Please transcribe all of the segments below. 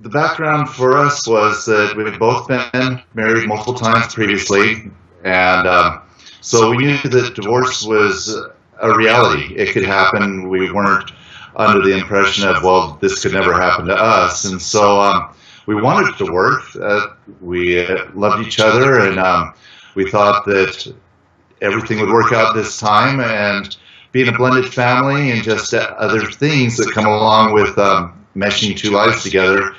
the background for us was that we had both been married multiple times previously, and so we knew that divorce was a reality. It could happen. We weren't under the impression of, well, this could never happen to us. And so we wanted it to work. We loved each other, and we thought that everything would work out this time. And being a blended family and just other things that come along with meshing two lives together,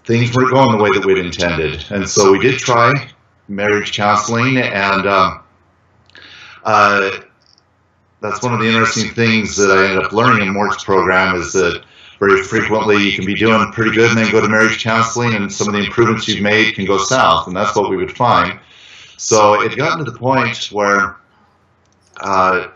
things weren't going the way that we'd intended. And so we did try marriage counseling, and that's one of the interesting things that I ended up learning in Mort's program, is that very frequently you can be doing pretty good and then go to marriage counseling, and some of the improvements you've made can go south, and that's what we would find. So it got to the point where my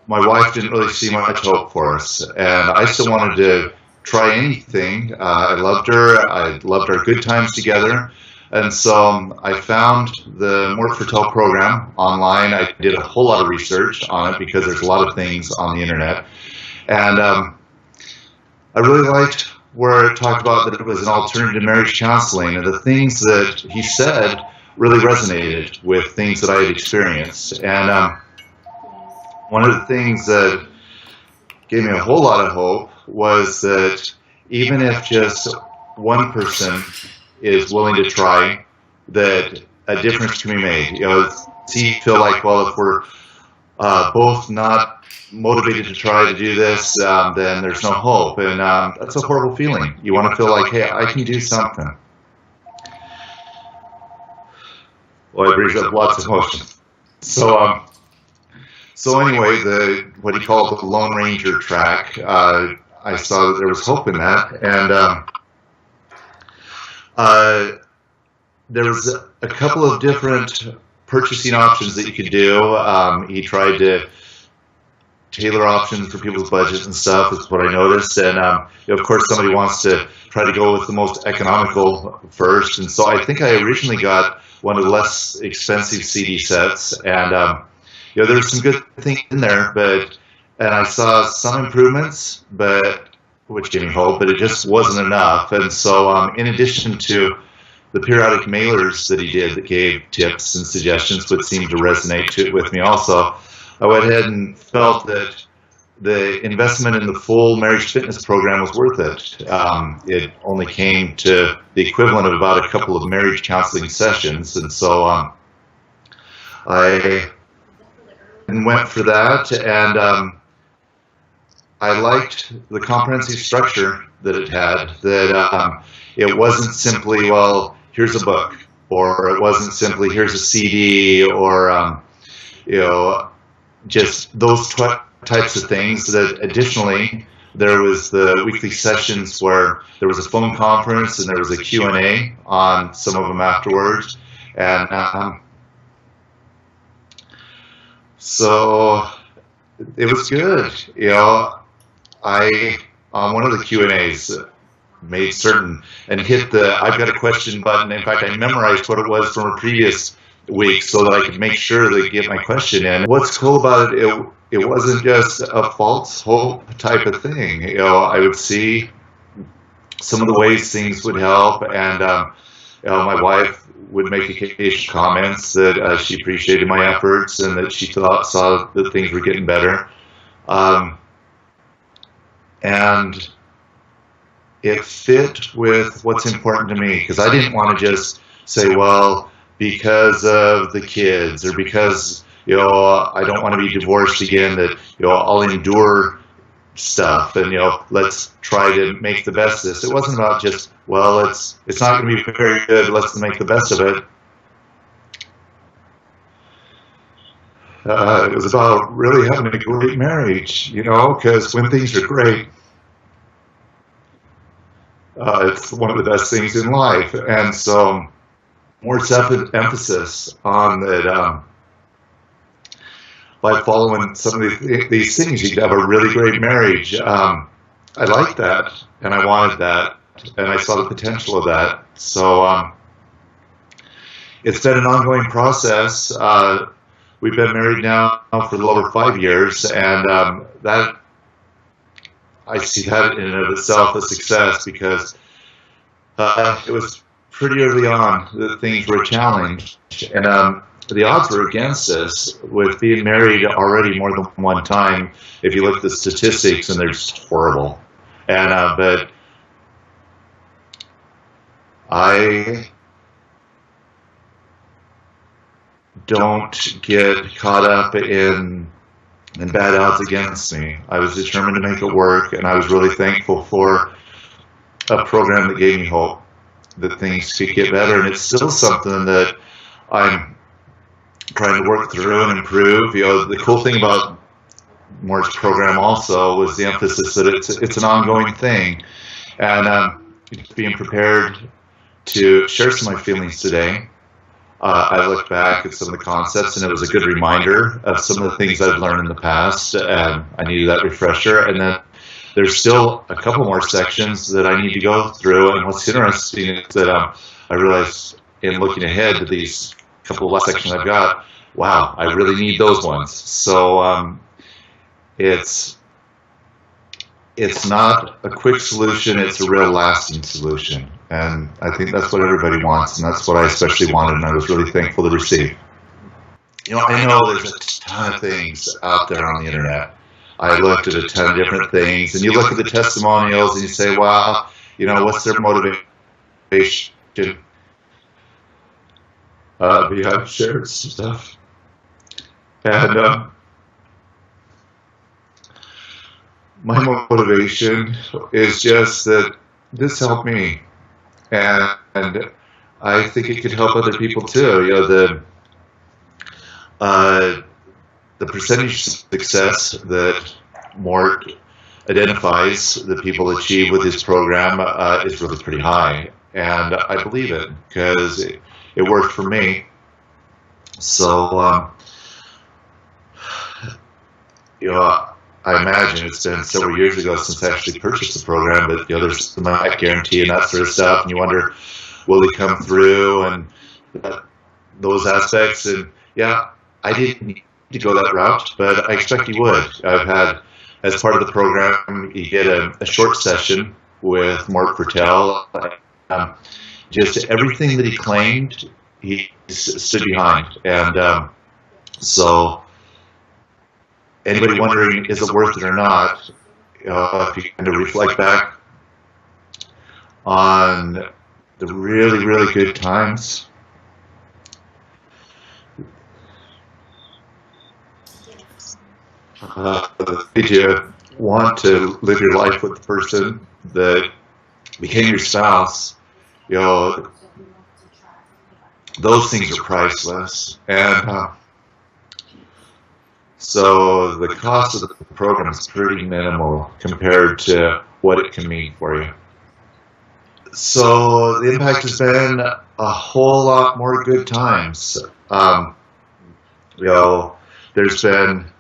wife didn't really see much hope for us, and I still wanted to try anything. I loved her. I loved our good times together. And so I found the Mort Fertel program online. I did a whole lot of research on it because there's a lot of things on the internet. And I really liked where it talked about that it was an alternative to marriage counseling. And the things that he said really resonated with things that I had experienced. And one of the things that gave me a whole lot of hope was that even if just one person is willing to try, that a difference can be made. You know, you feel like, well, if we're both not motivated to try to do this, then there's no hope, and that's a horrible feeling. You want to feel like, hey, I can do something. Well, it brings up lots of emotions. So anyway, what he called the Lone Ranger track, I saw that there was hope in that, and there was a couple of different purchasing options that you could do. He tried to tailor options for people's budgets and stuff, is what I noticed. And of course, somebody wants to try to go with the most economical first. And so I think I originally got one of the less expensive CD sets, and there were some good things in there, and I saw some improvements, which gave me hope, but it just wasn't enough. And so in addition to the periodic mailers that he did that gave tips and suggestions, which seemed to resonate with me also, I went ahead and felt that the investment in the full marriage fitness program was worth it. It only came to the equivalent of about a couple of marriage counseling sessions, and so I went for that, and I liked the comprehensive structure that it had, that it wasn't simply, well, here's a book, or it wasn't simply, here's a CD, or, just those types of things. That additionally, there was the weekly sessions where there was a phone conference and there was a Q&A on some of them afterwards. And so it was good. I, on one of the Q&As, made certain and hit the I've got a question button. In fact, I memorized what it was from a previous week so that I could make sure to get my question in. What's cool about it, it wasn't just a false hope type of thing. I would see some of the ways things would help, and my wife would make occasional comments that she appreciated my efforts and that she saw that things were getting better. And it fit with what's important to me, because I didn't want to just say, well, because of the kids, or because I don't want to be divorced again, that I'll endure stuff, and let's try to make the best of this. It wasn't about just, well, it's not going to be very good, let's make the best of it. It was about really having a great marriage, because when things are great, it's one of the best things in life. And so Mort's emphasis on that, by following some of these things, you could have a really great marriage. I liked that, and I wanted that, and I saw the potential of that. So it's been an ongoing process. We've been married now for a little over 5 years, and that I see that in and of itself a success, because It was pretty early on that things were a challenge, and the odds were against us with being married already more than one time. If you look at the statistics, and they're just horrible. And but I don't get caught up in bad odds against me. I was determined to make it work, and I was really thankful for a program that gave me hope that things could get better. And it's still something that I'm trying to work through and improve. You know, the cool thing about Mort's program also was the emphasis that it's an ongoing thing, and being prepared to share some of my feelings today. I look back at some of the concepts, and it was a good reminder of some of the things I've learned in the past, and I needed that refresher. And then there's still a couple more sections that I need to go through. And what's interesting is that I realized in looking ahead to these couple of last sections I've got, wow, I really need those ones. So it's not a quick solution, it's a real lasting solution. And I think that's what everybody wants, and that's what I especially wanted, and I was really thankful to receive. You know, I know there's a ton of things out there on the internet. I looked at a ton of different things, and you look at the testimonials and you say, wow, you know, what's their motivation behind sharing stuff? And my motivation is just that this helped me, and I think it could help other people too. You know, the percentage of success that Mort identifies that people achieve with his program is really pretty high, and I believe it because it worked for me. So, you know, I imagine it's been several years ago since I actually purchased the program, but you know, there's the money guarantee and that sort of stuff, and you wonder, will he come through, and those aspects. And yeah, I didn't need to go that route, but I expect he would. I've had, as part of the program, you get a short session with Mort Fertel. Just everything that he claimed, he stood behind. And so anybody wondering, is it worth it or not, if you kind of reflect back on the really, really good times, did you want to live your life with the person that became your spouse? You know, those things are priceless. And so the cost of the program is pretty minimal compared to what it can mean for you. So the impact has been a whole lot more good times. You know, there's been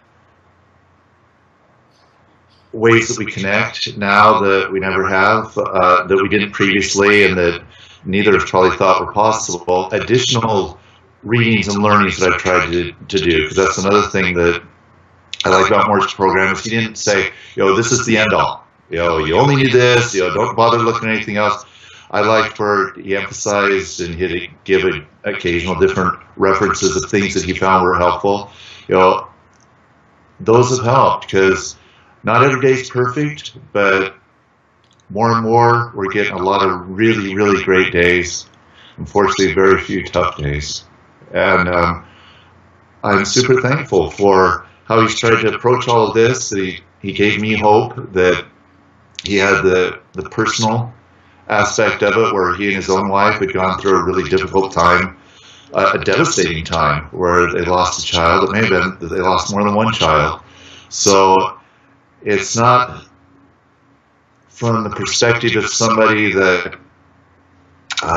ways that we connect now that we never have, that we didn't previously, and that neither of us probably thought were possible. Additional readings and learnings that I've tried to do, because that's another thing that I like about Mort's program, is he didn't say, you know, this is the end all. You know, you only need this, you know, don't bother looking at anything else. I liked where he emphasized and he'd give occasional different references of things that he found were helpful. You know, those have helped, because not every day is perfect, but more and more we're getting a lot of really, really great days. Unfortunately, very few tough days. And I'm super thankful for how he's tried to approach all of this. He gave me hope that he had the personal aspect of it, where he and his own wife had gone through a really difficult time, a devastating time where they lost a child. It may have been that they lost more than one child. So it's not from the perspective of somebody that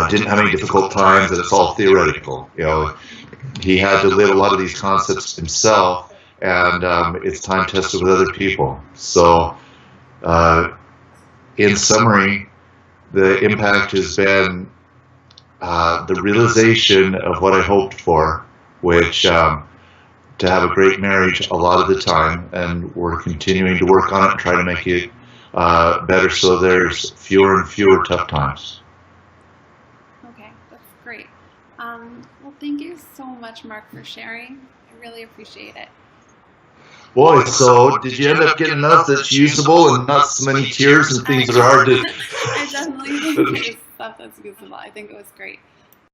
didn't have any difficult times, that it's all theoretical. You know, he had to live a lot of these concepts himself, and it's time tested with other people. So in summary, the impact has been the realization of what I hoped for, which to have a great marriage a lot of the time, and we're continuing to work on it and try to make it better so there's fewer and fewer tough times. Well, thank you so much, Mark, for sharing. I really appreciate it. Boy, so did you end up getting enough that's usable and not so many tears and things that are hard to... I definitely think there's stuff that's usable. I think it was great.